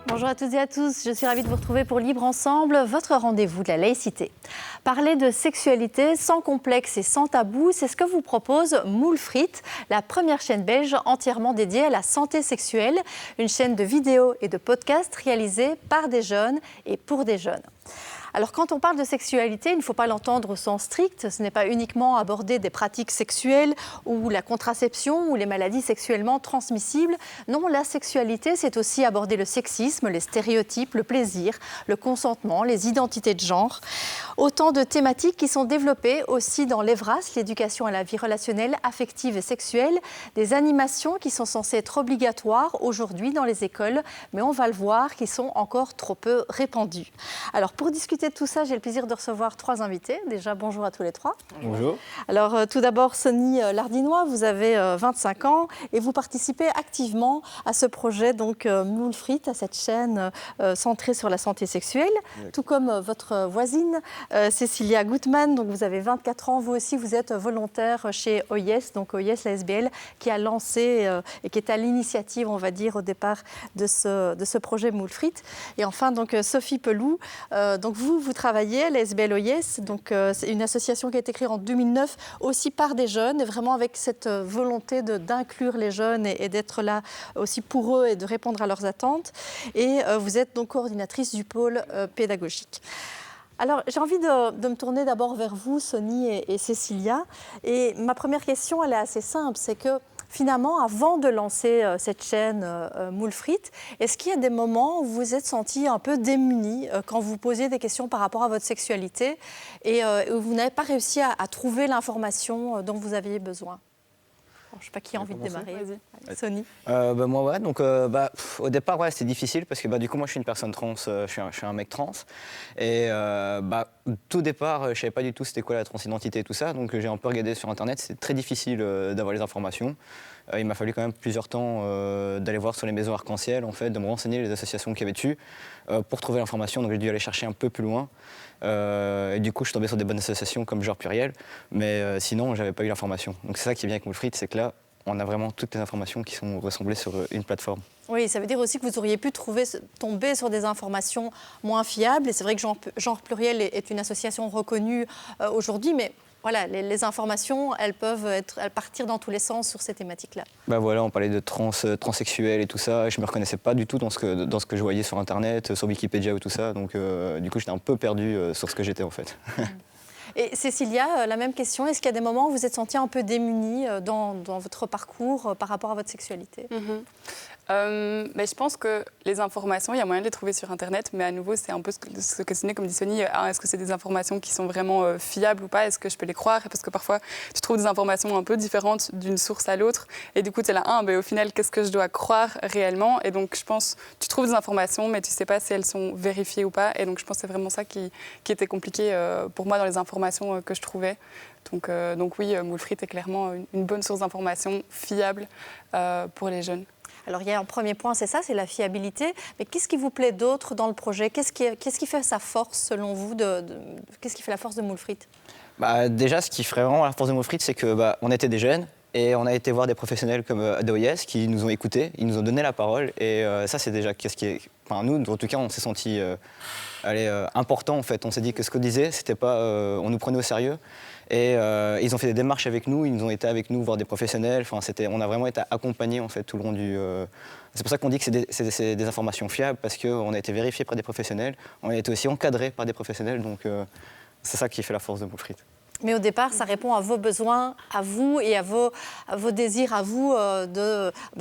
Bonjour à toutes et à tous, je suis ravie de vous retrouver pour Libre Ensemble, votre rendez-vous de la laïcité. Parler de sexualité sans complexe et sans tabou, c'est ce que vous propose Moule Frites, la première chaîne belge entièrement dédiée à la santé sexuelle, une chaîne de vidéos et de podcasts réalisée par des jeunes et pour des jeunes. Alors quand on parle de sexualité, il ne faut pas l'entendre au sens strict. Ce n'est pas uniquement aborder des pratiques sexuelles ou la contraception ou les maladies sexuellement transmissibles. Non, la sexualité, c'est aussi aborder le sexisme, les stéréotypes, le plaisir, le consentement, les identités de genre. Autant de thématiques qui sont développées aussi dans l'EVRAS, l'éducation à la vie relationnelle, affective et sexuelle, des animations qui sont censées être obligatoires aujourd'hui dans les écoles, mais on va le voir, qui sont encore trop peu répandues. Alors pour discuter de tout ça, j'ai le plaisir de recevoir trois invités. Déjà, bonjour à tous les trois. Bonjour. Alors, tout d'abord, Sonny Lardinois, vous avez 25 ans et vous participez activement à ce projet, donc Moule Frites, à cette chaîne centrée sur la santé sexuelle, tout comme votre voisine Cécilia Gutmann. Donc, vous avez 24 ans, vous aussi, vous êtes volontaire chez OIS, donc OIS, la SBL, qui a lancé et qui est à l'initiative, on va dire, au départ de ce projet Moule Frites. Et enfin, donc, Sophie Peloux, donc vous travaillez à la SBL OIS, donc c'est une association qui a été créée en 2009 aussi par des jeunes, et vraiment avec cette volonté d'inclure les jeunes et d'être là aussi pour eux et de répondre à leurs attentes. Et vous êtes donc coordinatrice du pôle pédagogique. Alors, j'ai envie de me tourner d'abord vers vous, Sonny et Cécilia. Et ma première question, elle est assez simple, c'est que finalement, avant de lancer cette chaîne Moule Frites, est-ce qu'il y a des moments où vous vous êtes senti un peu démunis quand vous posiez des questions par rapport à votre sexualité et où vous n'avez pas réussi à trouver l'information dont vous aviez besoin? Alors, je ne sais pas qui a envie de démarrer. Vas-y. Sonny. Moi, ouais. Donc, au départ, ouais, c'était difficile parce que du coup, moi, je suis une personne trans, je suis un mec trans. Et tout départ, je ne savais pas du tout c'était quoi la transidentité et tout ça. Donc, j'ai un peu regardé sur Internet. C'est très difficile d'avoir les informations. Il m'a fallu quand même plusieurs temps d'aller voir sur les maisons arc-en-ciel, en fait, de me renseigner les associations qu'il y avait dessus pour trouver l'information. Donc, j'ai dû aller chercher un peu plus loin. Et du coup, je suis tombé sur des bonnes associations comme Genre Pluriel, mais sinon, j'avais pas eu l'information. Donc c'est ça qui est bien avec Moule Frites, c'est que là, on a vraiment toutes les informations qui sont rassemblées sur une plateforme. Oui, ça veut dire aussi que vous auriez pu tomber sur des informations moins fiables. Et c'est vrai que Genre Pluriel est une association reconnue aujourd'hui, mais voilà, les informations, elles peuvent partir dans tous les sens sur ces thématiques-là. Voilà, on parlait de transsexuels et tout ça. Et je me reconnaissais pas du tout dans ce que je voyais sur Internet, sur Wikipédia ou tout ça. Donc du coup, j'étais un peu perdu sur ce que j'étais en fait. Et Cécilia, la même question. Est-ce qu'il y a des moments où vous êtes sentie un peu démunie dans votre parcours par rapport à votre sexualité? Je pense que les informations, il y a moyen de les trouver sur Internet, mais à nouveau, c'est un peu ce que Sonny, comme dit Sonny, est-ce que c'est des informations qui sont vraiment fiables ou pas? Est-ce que je peux les croire? Parce que parfois, tu trouves des informations un peu différentes d'une source à l'autre, et du coup, tu es là, au final, qu'est-ce que je dois croire réellement? Et donc, je pense, tu trouves des informations, mais tu ne sais pas si elles sont vérifiées ou pas, et donc je pense que c'est vraiment ça qui était compliqué pour moi dans les informations que je trouvais. Donc oui, Moule Frites est clairement une bonne source d'informations fiable pour les jeunes. Alors, il y a un premier point, c'est ça, c'est la fiabilité. Mais qu'est-ce qui vous plaît d'autre dans le projet? Qu'est-ce qui fait sa force, selon vous? Qu'est-ce qui fait la force de Moule Frites? Déjà, ce qui ferait vraiment la force de Moule Frites, c'est qu'on était des jeunes et on a été voir des professionnels comme ADOIS qui nous ont écoutés, ils nous ont donné la parole. Et ça, c'est déjà ce qui est... Enfin, nous, en tout cas, on s'est senti important, en fait. On s'est dit que ce qu'on disait, c'était pas... on nous prenait au sérieux. Et ils ont fait des démarches avec nous, ils ont été avec nous voir des professionnels. Enfin, on a vraiment été accompagnés en fait, tout le long du... C'est pour ça qu'on dit que c'est des informations fiables, parce qu'on a été vérifiés par des professionnels, on a été aussi encadrés par des professionnels, donc c'est ça qui fait la force de Moule Frites. Mais au départ, ça répond à vos besoins, à vous, et à vos désirs à vous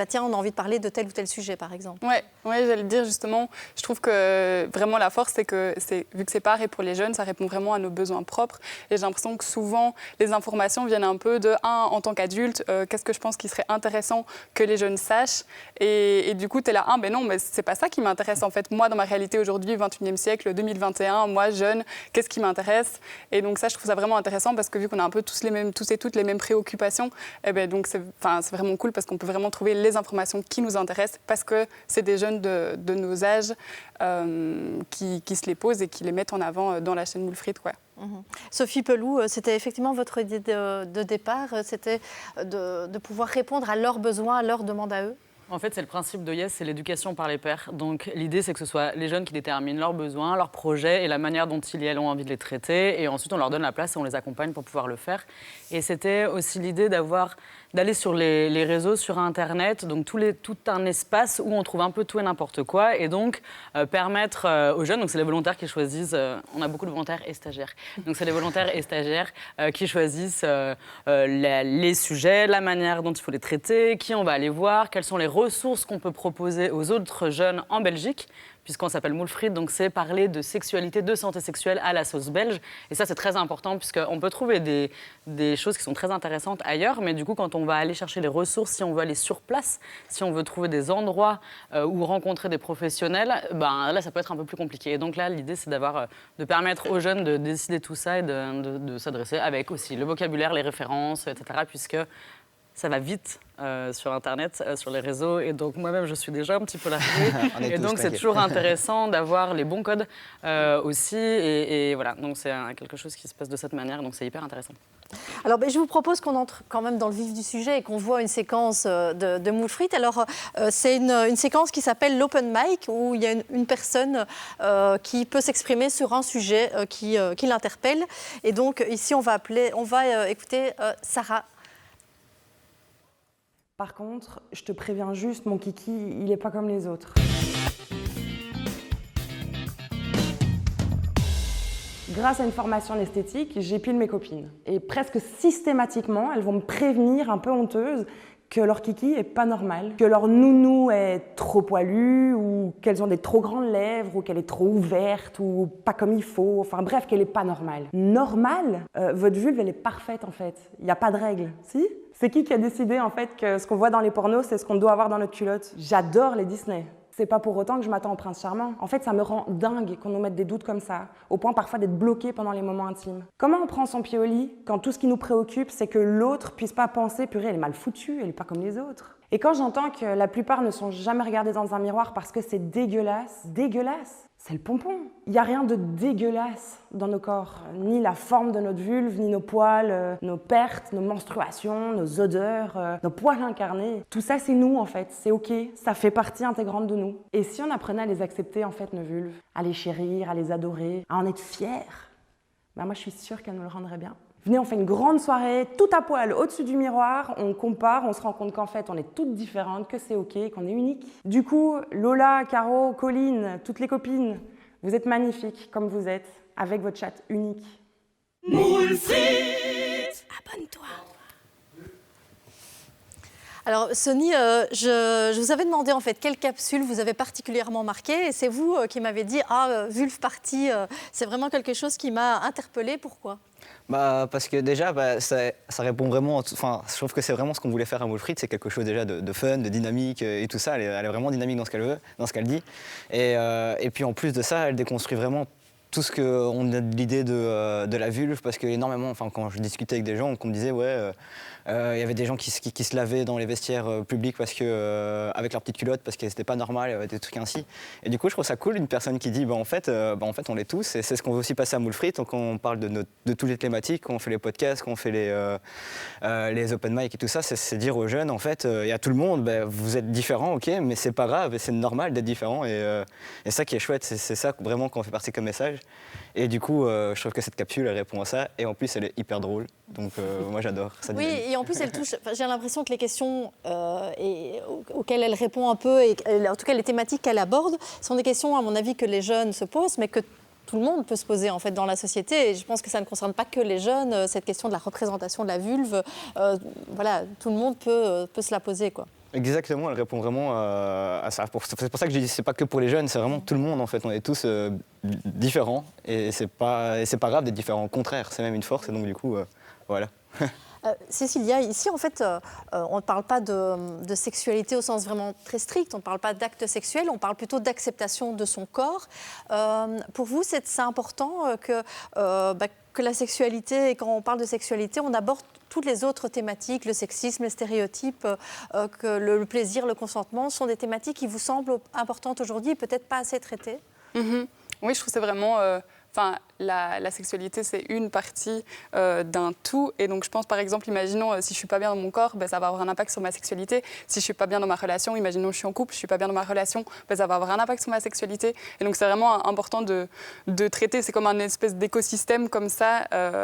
tiens, on a envie de parler de tel ou tel sujet, par exemple. Oui, j'allais le dire justement. Je trouve que vraiment la force, c'est que vu que c'est pareil pour les jeunes, ça répond vraiment à nos besoins propres. Et j'ai l'impression que souvent, les informations viennent un peu en tant qu'adulte, qu'est-ce que je pense qu'il serait intéressant que les jeunes sachent. Et du coup, tu es là, mais non, mais c'est pas ça qui m'intéresse en fait. Moi, dans ma réalité aujourd'hui, 21e siècle, 2021, moi, jeune, qu'est-ce qui m'intéresse? Et donc ça, je trouve ça vraiment intéressant parce que vu qu'on a un peu tous et toutes les mêmes préoccupations, donc c'est vraiment cool parce qu'on peut vraiment trouver les informations qui nous intéressent parce que c'est des jeunes de nos âges qui se les posent et qui les mettent en avant dans la chaîne Moule Frites, quoi. Sophie Peloux, c'était effectivement votre idée de départ, c'était de pouvoir répondre à leurs besoins, à leurs demandes à eux? En fait, c'est le principe de Yes, c'est l'éducation par les pairs. Donc, l'idée, c'est que ce soit les jeunes qui déterminent leurs besoins, leurs projets et la manière dont ils et elles ont envie de les traiter. Et ensuite, on leur donne la place et on les accompagne pour pouvoir le faire. Et c'était aussi l'idée d'aller sur les réseaux, sur Internet, donc tout un espace où on trouve un peu tout et n'importe quoi. Et donc, permettre aux jeunes, donc c'est les volontaires qui choisissent, on a beaucoup de volontaires et stagiaires. Donc, c'est les volontaires et stagiaires qui choisissent les sujets, la manière dont il faut les traiter, qui on va aller voir, quelles sont les ressources qu'on peut proposer aux autres jeunes en Belgique, puisqu'on s'appelle Moulfried, donc c'est parler de sexualité, de santé sexuelle à la sauce belge. Et ça, c'est très important, puisqu'on peut trouver des choses qui sont très intéressantes ailleurs, mais du coup, quand on va aller chercher les ressources, si on veut aller sur place, si on veut trouver des endroits où rencontrer des professionnels, là, ça peut être un peu plus compliqué. Et donc là, l'idée, c'est de permettre aux jeunes de décider tout ça et de s'adresser avec aussi le vocabulaire, les références, etc., puisque ça va vite sur Internet, sur les réseaux. Et donc, moi-même, je suis déjà un petit peu larguée. Et donc, c'est toujours intéressant d'avoir les bons codes aussi. Et voilà, donc c'est quelque chose qui se passe de cette manière. Donc, c'est hyper intéressant. Alors, je vous propose qu'on entre quand même dans le vif du sujet et qu'on voit une séquence de Moulfried. Alors, c'est une séquence qui s'appelle l'open mic, où il y a une personne qui peut s'exprimer sur un sujet qui l'interpelle. Et donc, ici, on va écouter Sarah. Par contre, je te préviens juste, mon kiki, il n'est pas comme les autres. Grâce à une formation en esthétique, j'épile mes copines. Et presque systématiquement, elles vont me prévenir, un peu honteuse, que leur kiki est pas normal, que leur nounou est trop poilue, ou qu'elles ont des trop grandes lèvres, ou qu'elle est trop ouverte, ou pas comme il faut, enfin bref, qu'elle est pas normale. Normale, votre vulve, elle est parfaite en fait. Il n'y a pas de règle, si ? C'est qui a décidé en fait que ce qu'on voit dans les pornos, c'est ce qu'on doit avoir dans notre culotte ? J'adore les Disney. C'est pas pour autant que je m'attends au prince charmant. En fait, ça me rend dingue qu'on nous mette des doutes comme ça, au point parfois d'être bloqué pendant les moments intimes. Comment on prend son pied au lit quand tout ce qui nous préoccupe, c'est que l'autre puisse pas penser « purée, elle est mal foutue, elle est pas comme les autres ». Et quand j'entends que la plupart ne sont jamais regardés dans un miroir parce que c'est dégueulasse, c'est le pompon. Il n'y a rien de dégueulasse dans nos corps. Ni la forme de notre vulve, ni nos poils, nos pertes, nos menstruations, nos odeurs, nos poils incarnés. Tout ça, c'est nous, en fait. C'est OK. Ça fait partie intégrante de nous. Et si on apprenait à les accepter, en fait, nos vulves, à les chérir, à les adorer, à en être fiers, moi, je suis sûre qu'elles nous le rendraient bien. Venez, on fait une grande soirée, tout à poil, au-dessus du miroir, on compare, on se rend compte qu'en fait, on est toutes différentes, que c'est OK, qu'on est unique. Du coup, Lola, Caro, Colline, toutes les copines, vous êtes magnifiques comme vous êtes, avec votre chatte unique. Moulfried, abonne-toi. Alors, Sony, je vous avais demandé en fait quelle capsule vous avez particulièrement marqué, et c'est vous qui m'avez dit vulve party, c'est vraiment quelque chose qui m'a interpellée. Pourquoi ? Parce que déjà, ça répond vraiment. Enfin, je trouve que c'est vraiment ce qu'on voulait faire à Moulfried. C'est quelque chose déjà de fun, de dynamique et tout ça. Elle est vraiment dynamique dans ce qu'elle veut, dans ce qu'elle dit. Et puis en plus de ça, elle déconstruit vraiment tout ce qu'on a de l'idée de la vulve, parce que énormément, enfin, quand je discutais avec des gens, on me disait il y avait des gens qui se lavaient dans les vestiaires publics parce que, avec leur petite culotte parce que c'était pas normal, il y avait des trucs ainsi. Et du coup, je trouve ça cool, une personne qui dit en fait, on l'est tous, et c'est ce qu'on veut aussi passer à Moulfried. Donc on parle de toutes les thématiques, quand on fait les podcasts, quand on fait les open mic et tout ça, c'est dire aux jeunes, en fait, il y a tout le monde, vous êtes différents, ok, mais c'est pas grave, et c'est normal d'être différent, et ça qui est chouette, c'est ça vraiment qu'on fait partie comme message. Et du coup, je trouve que cette capsule, elle répond à ça. Et en plus, elle est hyper drôle. Donc, moi, j'adore. Oui, et en plus, elle touche... J'ai l'impression que les questions auxquelles elle répond un peu, et en tout cas les thématiques qu'elle aborde, sont des questions, à mon avis, que les jeunes se posent, mais que tout le monde peut se poser en fait dans la société. Et je pense que ça ne concerne pas que les jeunes. Cette question de la représentation de la vulve, tout le monde peut se la poser, quoi. Exactement, elle répond vraiment à ça. C'est pour ça que je dis c'est pas que pour les jeunes, c'est vraiment tout le monde en fait. On est tous différents et c'est pas grave d'être différents. Au contraire, c'est même une force et donc du coup, voilà. Cécilia, ici en fait, on ne parle pas de sexualité au sens vraiment très strict, on ne parle pas d'acte sexuel, on parle plutôt d'acceptation de son corps. Pour vous, c'est important que la sexualité, et quand on parle de sexualité, on aborde toutes les autres thématiques, le sexisme, les stéréotypes, que le plaisir, le consentement, sont des thématiques qui vous semblent importantes aujourd'hui et peut-être pas assez traitées ? Oui, je trouve que c'est vraiment la sexualité, c'est une partie d'un tout. Et donc, je pense, par exemple, imaginons, si je ne suis pas bien dans mon corps, ça va avoir un impact sur ma sexualité. Si je ne suis pas bien dans ma relation, imaginons que je suis en couple, je ne suis pas bien dans ma relation, ça va avoir un impact sur ma sexualité. Et donc, c'est vraiment important de traiter. C'est comme un espèce d'écosystème comme ça,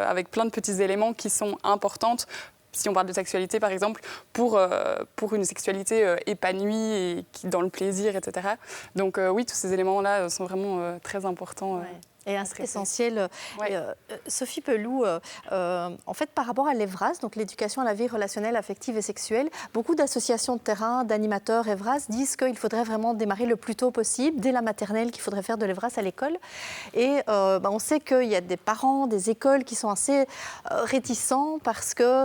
avec plein de petits éléments qui sont importants. Si on parle de sexualité, par exemple, pour une sexualité épanouie et dans le plaisir, etc. Donc oui, tous ces éléments-là sont vraiment très importants. Ouais. Et essentiel. Ouais. Sophie Peloux, en fait, par rapport à l'EVRAS, donc l'éducation à la vie relationnelle, affective et sexuelle, beaucoup d'associations de terrain, d'animateurs EVRAS disent qu'il faudrait vraiment démarrer le plus tôt possible, dès la maternelle, qu'il faudrait faire de l'EVRAS à l'école. Et on sait qu'il y a des parents, des écoles qui sont assez réticents parce que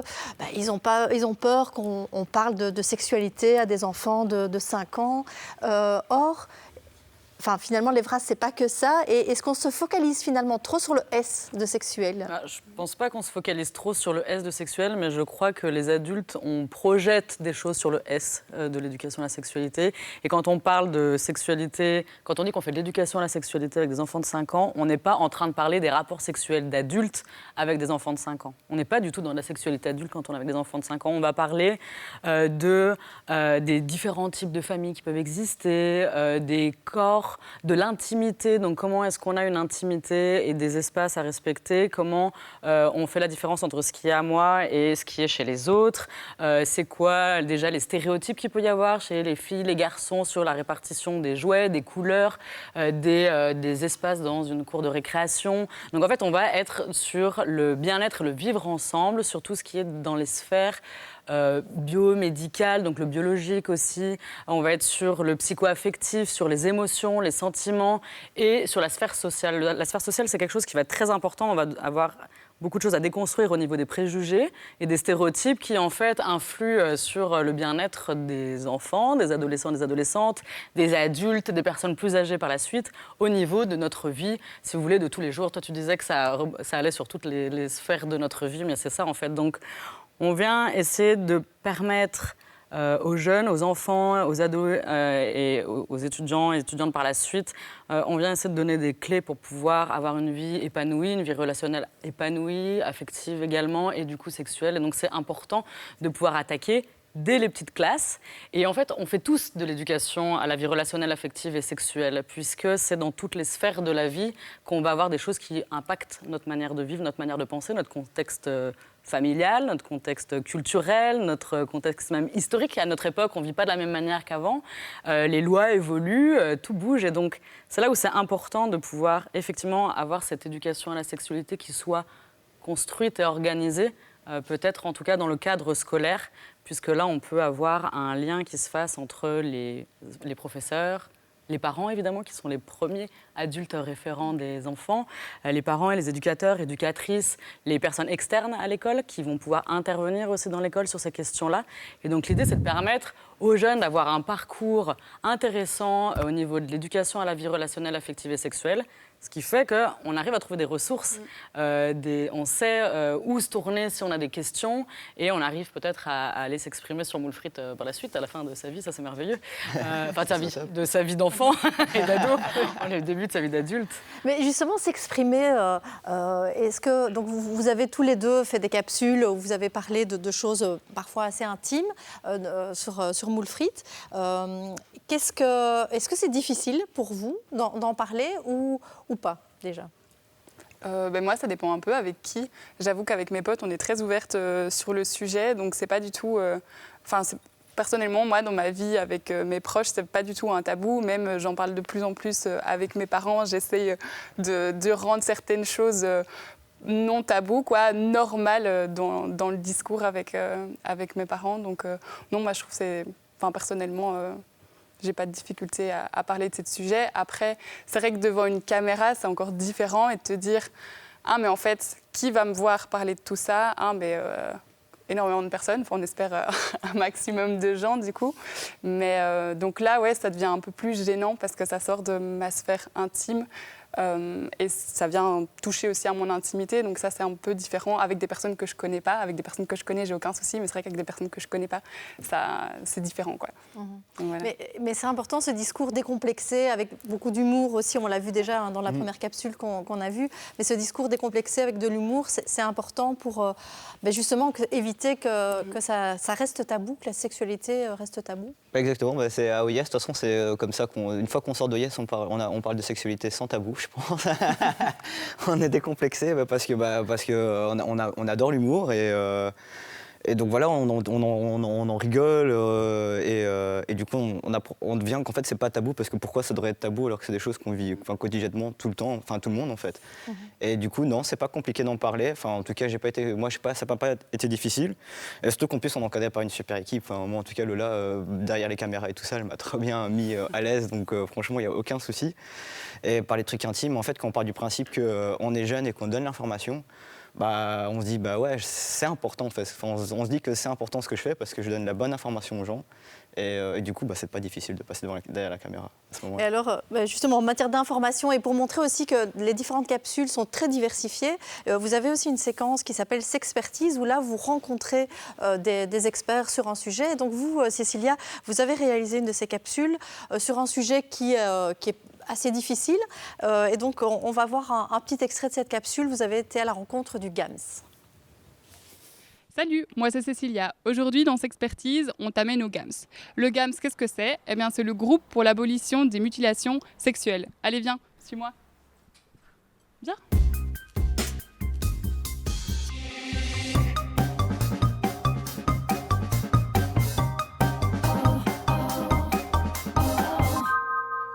ils ont peur qu'on parle de sexualité à des enfants de 5 ans. Finalement, l'EVRAS, c'est pas que ça. Et est-ce qu'on se focalise finalement trop sur le S de sexuel ? Je pense pas qu'on se focalise trop sur le S de sexuel, mais je crois que les adultes, on projette des choses sur le S de l'éducation à la sexualité. Et quand on parle de sexualité, quand on dit qu'on fait de l'éducation à la sexualité avec des enfants de 5 ans, on n'est pas en train de parler des rapports sexuels d'adultes avec des enfants de 5 ans. On n'est pas du tout dans la sexualité adulte quand on est avec des enfants de 5 ans. On va parler des différents types de familles qui peuvent exister, des corps, de l'intimité, donc comment est-ce qu'on a une intimité et des espaces à respecter, comment on fait la différence entre ce qui est à moi et ce qui est chez les autres, c'est quoi déjà les stéréotypes qu'il peut y avoir chez les filles, les garçons sur la répartition des jouets, des couleurs, des espaces dans une cour de récréation. Donc en fait, on va être sur le bien-être, le vivre ensemble, sur tout ce qui est dans les sphères biomédical, donc le biologique aussi. On va être sur le psycho-affectif, sur les émotions, les sentiments et sur la sphère sociale. La sphère sociale, c'est quelque chose qui va être très important. On va avoir beaucoup de choses à déconstruire au niveau des préjugés et des stéréotypes qui, en fait, influent sur le bien-être des enfants, des adolescents, des adolescentes, des adultes, des personnes plus âgées par la suite, au niveau de notre vie, si vous voulez, de tous les jours. Toi, tu disais que ça allait sur toutes les sphères de notre vie, mais c'est ça, en fait. Donc, on vient essayer de permettre aux jeunes, aux enfants, aux ados et aux étudiants et étudiantes par la suite, on vient essayer de donner des clés pour pouvoir avoir une vie épanouie, une vie relationnelle épanouie, affective également et du coup sexuelle. Et donc c'est important de pouvoir attaquer dès les petites classes. Et en fait, on fait tous de l'éducation à la vie relationnelle, affective et sexuelle, puisque c'est dans toutes les sphères de la vie qu'on va avoir des choses qui impactent notre manière de vivre, notre manière de penser, notre contexte familial, notre contexte culturel, notre contexte même historique. À notre époque, on ne vit pas de la même manière qu'avant. Les lois évoluent, tout bouge. Et donc, c'est là où c'est important de pouvoir effectivement avoir cette éducation à la sexualité qui soit construite et organisée, peut-être en tout cas dans le cadre scolaire, puisque là, on peut avoir un lien qui se fasse entre les professeurs, les parents, évidemment, qui sont les premiers adultes référents des enfants, les parents et les éducateurs, éducatrices, les personnes externes à l'école qui vont pouvoir intervenir aussi dans l'école sur ces questions-là. Et donc, l'idée, c'est de permettre aux jeunes d'avoir un parcours intéressant au niveau de l'éducation à la vie relationnelle, affective et sexuelle, ce qui fait qu'on arrive à trouver des ressources, on sait où se tourner si on a des questions et on arrive peut-être à aller s'exprimer sur Moule Frite par la suite, à la fin de sa vie, ça c'est merveilleux. De sa vie d'enfant et d'ado, on est au début de sa vie d'adulte. Mais justement, s'exprimer, est-ce que donc vous avez tous les deux fait des capsules où vous avez parlé de choses parfois assez intimes sur Moule Frite. Est-ce que c'est difficile pour vous d'en parler ou pas déjà? Moi, ça dépend un peu avec qui. J'avoue qu'avec mes potes, on est très ouverte sur le sujet, donc c'est pas du tout. Personnellement, moi, dans ma vie avec mes proches, c'est pas du tout un tabou. Même, j'en parle de plus en plus avec mes parents. J'essaye de rendre certaines choses non tabou, normales dans le discours avec mes parents. Donc, non, moi, je trouve que c'est, personnellement. J'ai pas de difficulté à parler de ce sujet. Après, c'est vrai que devant une caméra, c'est encore différent et de te dire mais en fait, qui va me voir parler de tout ça? Énormément de personnes. On espère un maximum de gens, du coup. Mais donc là, ça devient un peu plus gênant parce que ça sort de ma sphère intime. Et ça vient toucher aussi à mon intimité. Donc ça, c'est un peu différent avec des personnes que je connais pas. Avec des personnes que je connais, j'ai aucun souci. Mais c'est vrai qu'avec des personnes que je connais pas, c'est différent, quoi. Donc, voilà. Mais c'est important, ce discours décomplexé, avec beaucoup d'humour aussi. On l'a vu déjà dans la première capsule qu'on a vue. Mais ce discours décomplexé avec de l'humour, c'est important pour justement éviter que ça reste tabou, que la sexualité reste tabou. Exactement, c'est à OIS, de toute façon c'est comme ça qu'une fois qu'on sort d'OIS, on parle de sexualité sans tabou, je pense. On est décomplexé parce que on adore l'humour et donc voilà, on en rigole et du coup on devient qu'en fait c'est pas tabou parce que pourquoi ça devrait être tabou alors que c'est des choses qu'on vit quotidiennement tout le temps, enfin tout le monde en fait. Et du coup non, c'est pas compliqué d'en parler. Enfin en tout cas ça n'a pas été difficile. Et surtout qu'en plus on est encadré par une super équipe. Enfin, moi en tout cas Lola derrière les caméras et tout ça, elle m'a très bien mis à l'aise. Donc franchement il y a aucun souci. Et par les trucs intimes, en fait quand on part du principe qu'on est jeune et qu'on donne l'information. On se dit ouais c'est important en fait. Enfin, on se dit que c'est important ce que je fais parce que je donne la bonne information aux gens et du coup c'est pas difficile de passer derrière la caméra à ce moment-là. Et alors justement en matière d'information et pour montrer aussi que les différentes capsules sont très diversifiées, vous avez aussi une séquence qui s'appelle Sexpertise où là vous rencontrez des experts sur un sujet. Et donc vous Cécilia, vous avez réalisé une de ces capsules sur un sujet qui est assez difficile. Et donc, on va voir un petit extrait de cette capsule. Vous avez été à la rencontre du GAMS. Salut, moi c'est Cécilia. Aujourd'hui, dans Sexpertise, on t'amène au GAMS. Le GAMS, qu'est-ce que c'est ? Eh bien, c'est le groupe pour l'abolition des mutilations sexuelles. Allez, viens, suis-moi. Viens.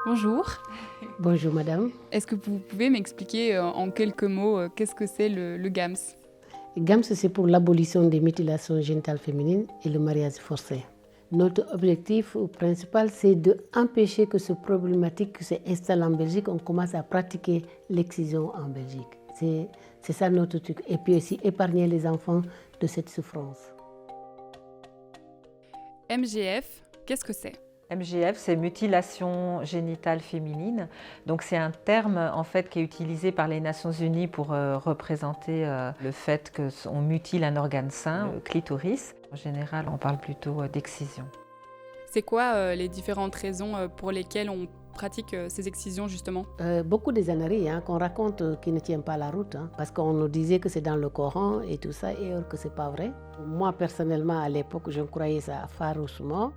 Bonjour. Bonjour madame. Est-ce que vous pouvez m'expliquer en quelques mots qu'est-ce que c'est le GAMS ? GAMS, c'est pour l'abolition des mutilations génitales féminines et le mariage forcé. Notre objectif principal, c'est d'empêcher que ce problématique s'installe en Belgique. On commence à pratiquer l'excision en Belgique. C'est ça notre truc. Et puis aussi épargner les enfants de cette souffrance. MGF, qu'est-ce que c'est ? MGF, c'est mutilation génitale féminine. Donc c'est un terme en fait qui est utilisé par les Nations Unies pour représenter le fait qu'on mutile un organe sain, le clitoris. En général, on parle plutôt d'excision. C'est quoi les différentes raisons pour lesquelles on pratique ces excisions justement ? Beaucoup des âneries qu'on raconte qui ne tiennent pas la route, parce qu'on nous disait que c'est dans le Coran et tout ça, et que c'est pas vrai. Moi personnellement, à l'époque, je croyais ça farouchement.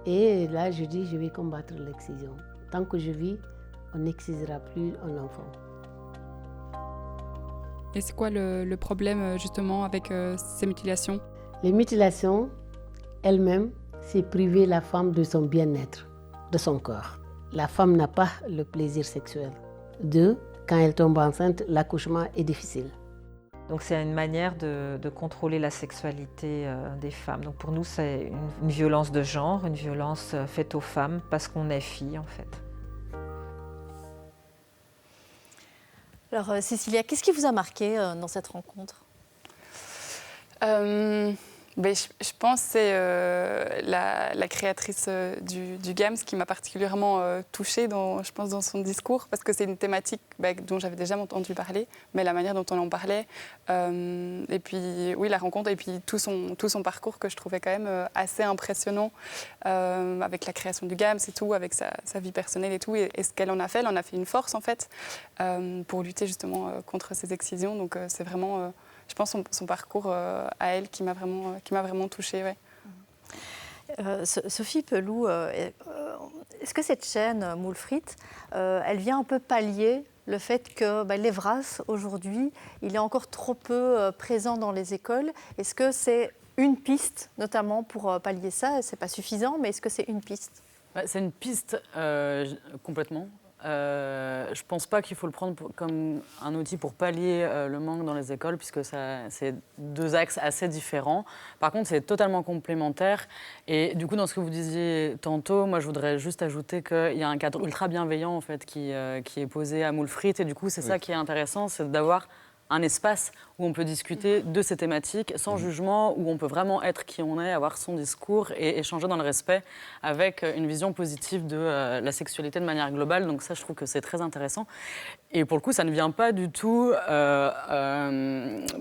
Et là, je dis, je vais combattre l'excision. Tant que je vis, on n'excisera plus un enfant. Et c'est quoi le problème justement avec ces mutilations ? Les mutilations, elles-mêmes, c'est priver la femme de son bien-être, de son corps. La femme n'a pas le plaisir sexuel. 2, quand elle tombe enceinte, l'accouchement est difficile. Donc c'est une manière de contrôler la sexualité des femmes. Donc pour nous, c'est une violence de genre, une violence faite aux femmes parce qu'on est fille en fait. Alors Cécilia, qu'est-ce qui vous a marqué dans cette rencontre ? Je pense que c'est la créatrice du GAMS qui m'a particulièrement touchée dans son discours, parce que c'est une thématique dont j'avais déjà entendu parler, mais la manière dont on en parlait, et puis oui, la rencontre, et puis tout son parcours que je trouvais quand même assez impressionnant, avec la création du GAMS et tout, avec sa vie personnelle et tout, et ce qu'elle en a fait, elle en a fait une force en fait, pour lutter justement contre ces excisions, donc c'est vraiment... je pense son parcours à elle qui m'a vraiment touchée. Ouais. Sophie Pelou, est-ce que cette chaîne Moule Frites, elle vient un peu pallier le fait que l'EVRAS, aujourd'hui, il est encore trop peu présent dans les écoles ? Est-ce que c'est une piste, notamment pour pallier ça ? Ce n'est pas suffisant, mais est-ce que c'est une piste ? C'est une piste complètement. Je ne pense pas qu'il faut le prendre comme un outil pour pallier le manque dans les écoles, puisque c'est deux axes assez différents. Par contre, c'est totalement complémentaire. Et du coup, dans ce que vous disiez tantôt, moi, je voudrais juste ajouter qu'il y a un cadre ultra bienveillant en fait, qui est posé à Moule Frites. Et du coup, c'est ça qui est intéressant, c'est d'avoir un espace où on peut discuter de ces thématiques sans jugement, où on peut vraiment être qui on est, avoir son discours et échanger dans le respect avec une vision positive de la sexualité de manière globale. Donc ça, je trouve que c'est très intéressant. Et pour le coup, ça ne vient pas du tout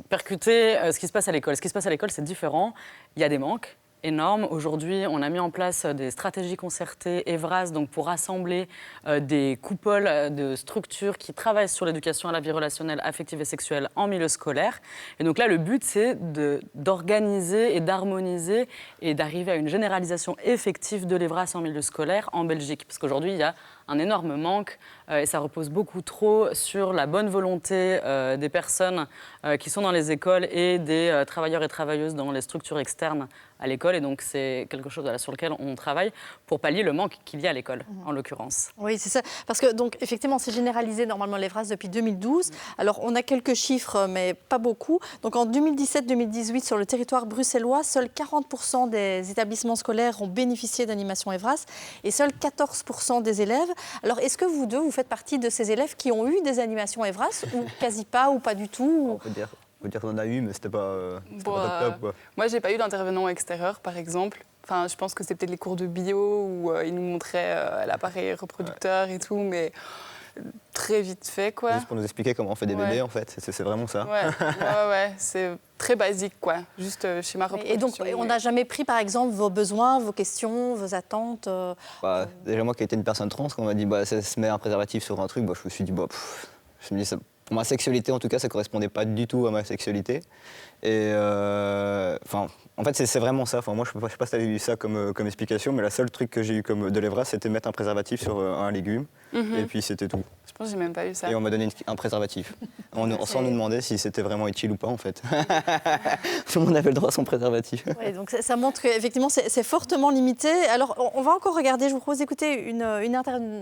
percuter ce qui se passe à l'école. Ce qui se passe à l'école, c'est différent. Il y a des manques énorme. Aujourd'hui, on a mis en place des stratégies concertées, EVRAS, donc pour rassembler des coupoles de structures qui travaillent sur l'éducation à la vie relationnelle, affective et sexuelle en milieu scolaire. Et donc là, le but, c'est d'organiser et d'harmoniser et d'arriver à une généralisation effective de l'EVRAS en milieu scolaire en Belgique. Parce qu'aujourd'hui, il y a un énorme manque et ça repose beaucoup trop sur la bonne volonté des personnes qui sont dans les écoles et des travailleurs et travailleuses dans les structures externes à l'école. Et donc, c'est quelque chose sur lequel on travaille pour pallier le manque qu'il y a à l'école, en l'occurrence. Oui, c'est ça. Parce que, donc, effectivement, c'est généralisé normalement l'EVRAS depuis 2012. Alors, on a quelques chiffres, mais pas beaucoup. Donc, en 2017-2018, sur le territoire bruxellois, seuls 40% des établissements scolaires ont bénéficié d'animation EVRAS et seuls 14% des élèves. Alors, est-ce que vous deux, vous faites partie de ces élèves qui ont eu des animations EVRAS ou quasi pas ou pas du tout? On peut dire qu'on en a eu, mais c'était pas top, quoi. Moi, j'ai pas eu d'intervenant extérieur, par exemple. Enfin, je pense que c'est peut-être les cours de bio où ils nous montraient l'appareil reproducteur et tout, mais très vite fait, quoi. Juste pour nous expliquer comment on fait des bébés, en fait. C'est vraiment ça. Ouais, c'est très basique, quoi. Juste schéma reproduction. Et donc, on n'a jamais pris, par exemple, vos besoins, vos questions, vos attentes Déjà, moi qui étais une personne trans, quand on m'a dit ça se met un préservatif sur un truc, je me suis dit, je me dis, pour ma sexualité, en tout cas, ça ne correspondait pas du tout à ma sexualité. Et en fait, c'est vraiment ça. Moi, je ne sais pas si tu avais eu ça comme explication, mais la seule truc que j'ai eu comme de l'EVRAS, c'était mettre un préservatif sur un légume. Et puis, c'était tout. Je pense que j'ai même pas eu ça. Et on m'a donné un préservatif, sans nous demander si c'était vraiment utile ou pas, en fait. Tout le monde avait le droit à son préservatif. Oui, donc ça montre qu'effectivement, c'est fortement limité. Alors, on va encore regarder, je vous propose d'écouter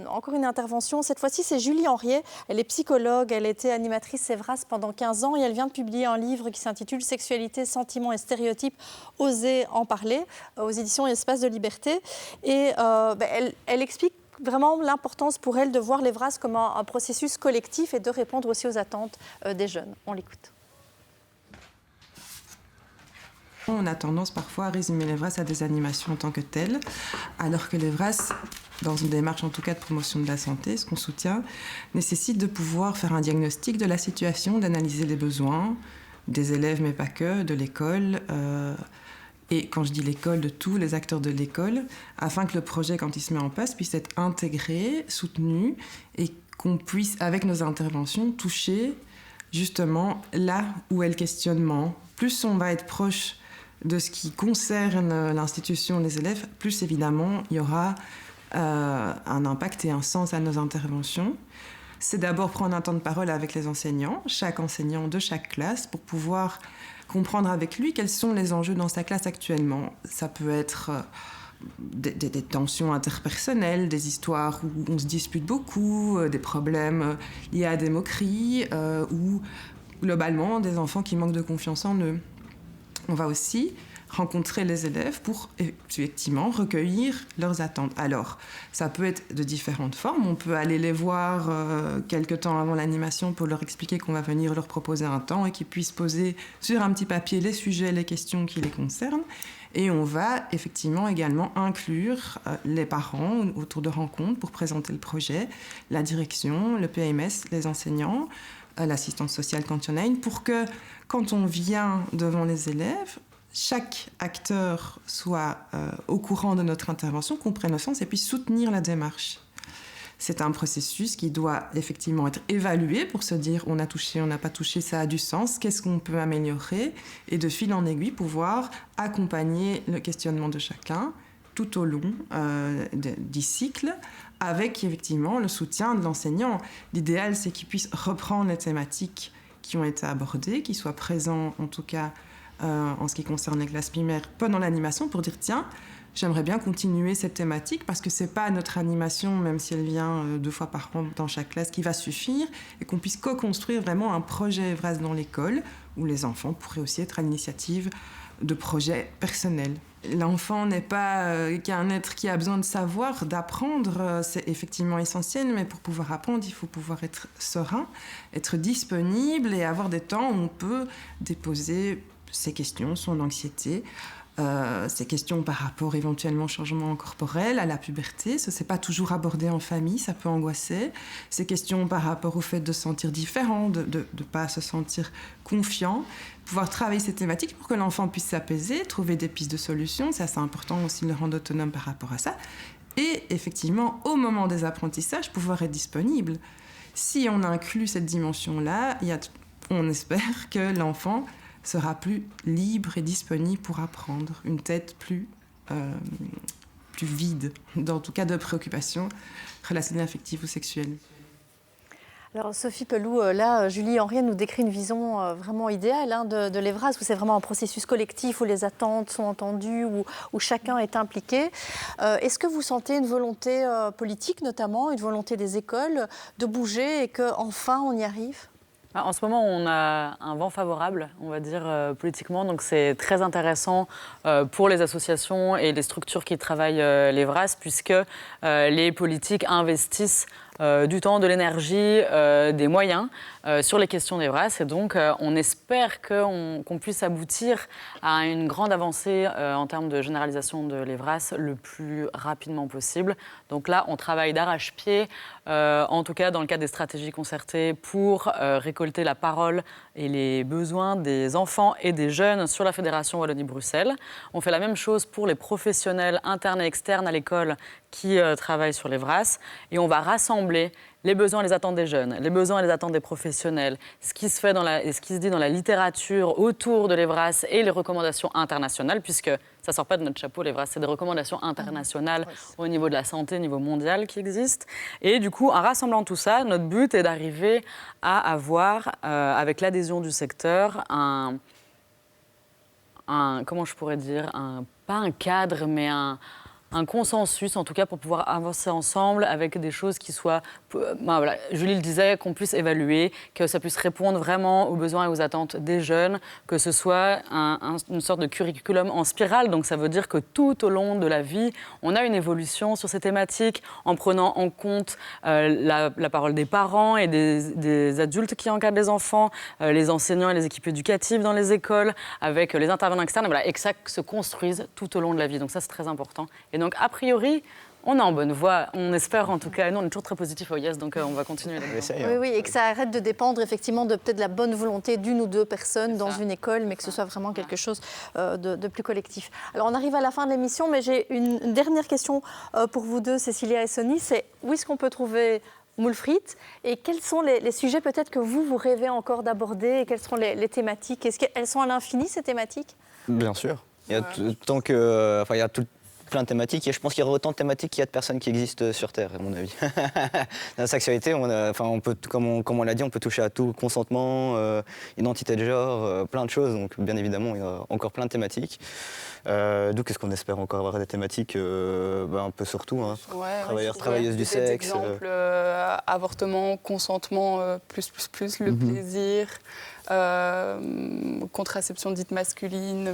encore une intervention. Cette fois-ci, c'est Julie Henriet. Elle est psychologue, elle était animatrice EVRAS pendant 15 ans et elle vient de publier un livre qui s'intitule « Sexualité, sentiments et stéréotypes, oser en parler » aux éditions Espace de Liberté. Et elle explique vraiment l'importance pour elle de voir l'EVRAS comme un processus collectif et de répondre aussi aux attentes des jeunes. On l'écoute. On a tendance parfois à résumer l'EVRAS à des animations en tant que telles, alors que l'EVRAS, dans une démarche en tout cas de promotion de la santé, ce qu'on soutient, nécessite de pouvoir faire un diagnostic de la situation, d'analyser les besoins des élèves, mais pas que, de l'école, et quand je dis l'école, de tous les acteurs de l'école, afin que le projet, quand il se met en place, puisse être intégré, soutenu, et qu'on puisse, avec nos interventions, toucher justement là où est le questionnement. Plus on va être proche de ce qui concerne l'institution des élèves, plus évidemment il y aura un impact et un sens à nos interventions. C'est d'abord prendre un temps de parole avec les enseignants, chaque enseignant de chaque classe, pour pouvoir comprendre avec lui quels sont les enjeux dans sa classe actuellement. Ça peut être des tensions interpersonnelles, des histoires où on se dispute beaucoup, des problèmes liés à des moqueries, ou globalement des enfants qui manquent de confiance en eux. On va aussi rencontrer les élèves pour effectivement recueillir leurs attentes. Alors, ça peut être de différentes formes. On peut aller les voir quelques temps avant l'animation pour leur expliquer qu'on va venir leur proposer un temps et qu'ils puissent poser sur un petit papier les sujets, les questions qui les concernent. Et on va effectivement également inclure les parents autour de rencontres pour présenter le projet, la direction, le PMS, les enseignants, l'assistance sociale quand il y en a une, pour que quand on vient devant les élèves, chaque acteur soit au courant de notre intervention, comprenne le sens et puisse soutenir la démarche. C'est un processus qui doit effectivement être évalué pour se dire on a touché, on n'a pas touché, ça a du sens, qu'est-ce qu'on peut améliorer, et de fil en aiguille pouvoir accompagner le questionnement de chacun tout au long du cycle, avec effectivement le soutien de l'enseignant. L'idéal, c'est qu'il puisse reprendre les thématiques qui ont été abordées, qu'il soit présent en tout cas en ce qui concerne les classes primaires pendant l'animation pour dire tiens, j'aimerais bien continuer cette thématique parce que c'est pas notre animation, même si elle vient 2 fois par an dans chaque classe, qui va suffire, et qu'on puisse co-construire vraiment un projet EVRAS dans l'école où les enfants pourraient aussi être à l'initiative de projets personnels. L'enfant n'est pas qu'un être qui a besoin de savoir, d'apprendre, c'est effectivement essentiel, mais pour pouvoir apprendre, il faut pouvoir être serein, être disponible et avoir des temps où on peut déposer ses questions, son anxiété, ces questions par rapport éventuellement au changement corporel, à la puberté. Ce n'est pas toujours abordé en famille, ça peut angoisser. Ces questions par rapport au fait de se sentir différent, de ne pas se sentir confiant. Pouvoir travailler ces thématiques pour que l'enfant puisse s'apaiser, trouver des pistes de solutions. Ça, c'est important aussi de le rendre autonome par rapport à ça. Et effectivement, au moment des apprentissages, pouvoir être disponible. Si on inclut cette dimension-là, on espère que l'enfant sera plus libre et disponible pour apprendre, une tête plus vide, en tout cas de préoccupations relationnelles, affectives ou sexuelles. Alors Sophie Pelloux, là, Julie Henriet nous décrit une vision vraiment idéale de l'EVRAS, où c'est vraiment un processus collectif, où les attentes sont entendues, où chacun est impliqué. Est-ce que vous sentez une volonté politique, notamment, une volonté des écoles, de bouger et qu'enfin on y arrive ? En ce moment, on a un vent favorable, on va dire, politiquement. Donc, c'est très intéressant pour les associations et les structures qui travaillent l'EVRAS, puisque les politiques investissent du temps, de l'énergie, des moyens sur les questions d'EVRAS. Et donc, on espère qu'on puisse aboutir à une grande avancée en termes de généralisation de l'EVRAS le plus rapidement possible. Donc là, on travaille d'arrache-pied, en tout cas dans le cadre des stratégies concertées, pour récolter la parole et les besoins des enfants et des jeunes sur la Fédération Wallonie-Bruxelles. On fait la même chose pour les professionnels internes et externes à l'école qui travaillent sur l'EVRAS. Et on va rassembler les besoins et les attentes des jeunes, les besoins et les attentes des professionnels, ce qui se fait et ce qui se dit dans la littérature autour de l'EVRAS et les recommandations internationales, puisque ça ne sort pas de notre chapeau, l'EVRAS, c'est des recommandations internationales au niveau de la santé, au niveau mondial qui existent. Et du coup, en rassemblant tout ça, notre but est d'arriver à avoir, avec l'adhésion du secteur, comment je pourrais dire, pas un cadre, mais un consensus, en tout cas, pour pouvoir avancer ensemble avec des choses qui soient... voilà, Julie le disait, qu'on puisse évaluer, que ça puisse répondre vraiment aux besoins et aux attentes des jeunes, que ce soit une sorte de curriculum en spirale. Donc, ça veut dire que tout au long de la vie, on a une évolution sur ces thématiques en prenant en compte la parole des parents et des adultes qui encadrent les enfants, les enseignants et les équipes éducatives dans les écoles, avec les intervenants externes, voilà, et que ça se construise tout au long de la vie. Donc ça, c'est très important. Et donc, a priori, on est en bonne voie. On espère, en tout cas. Nous, on est toujours très positifs au YES, donc on va continuer là-dedans. Oui, et que ça arrête de dépendre, effectivement, de peut-être la bonne volonté d'une ou deux personnes dans une école, mais que ce soit vraiment quelque chose de plus collectif. Alors, on arrive à la fin de l'émission, mais j'ai une dernière question pour vous deux, Cécilia et Sonny. C'est où est-ce qu'on peut trouver Moulfritt et quels sont les sujets peut-être que vous rêvez encore d'aborder et quelles seront les thématiques? Est-ce qu'elles sont à l'infini, ces thématiques? Bien sûr. Il y a il y a plein de thématiques et je pense qu'il y aura autant de thématiques qu'il y a de personnes qui existent sur Terre, à mon avis. Dans la sexualité, on peut, comme on l'a dit, on peut toucher à tout, consentement, identité de genre, plein de choses. Donc bien évidemment, il y a encore plein de thématiques. D'où qu'est-ce qu'on espère encore avoir des thématiques un peu sur tout, hein. Travailleurs, travailleuses du sexe. Exemple, avortement, consentement, le plaisir. Contraception dite masculine.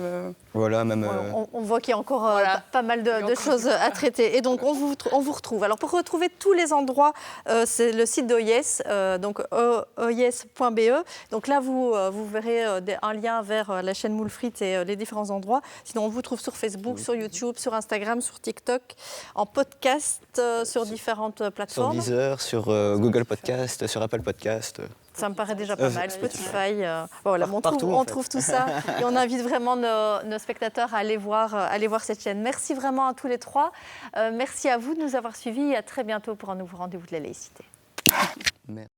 Voilà, même. On voit qu'il y a encore pas mal de choses à traiter. Et donc, on vous retrouve. Alors, pour retrouver tous les endroits, c'est le site d'OIS, donc ois.be. Donc là, vous verrez un lien vers la chaîne Moulfritt et les différents endroits. Sinon, on vous trouve sur Facebook, sur YouTube, sur Instagram, sur TikTok, en podcast, sur différentes plateformes. Sur Deezer, sur Google Podcast, sur Apple Podcast. Ça me paraît déjà pas mal. Spotify, voilà, Partout, on trouve tout ça. Et on invite vraiment nos spectateurs à aller voir cette chaîne. Merci vraiment à tous les trois. Merci à vous de nous avoir suivis et à très bientôt pour un nouveau rendez-vous de la laïcité. Merci.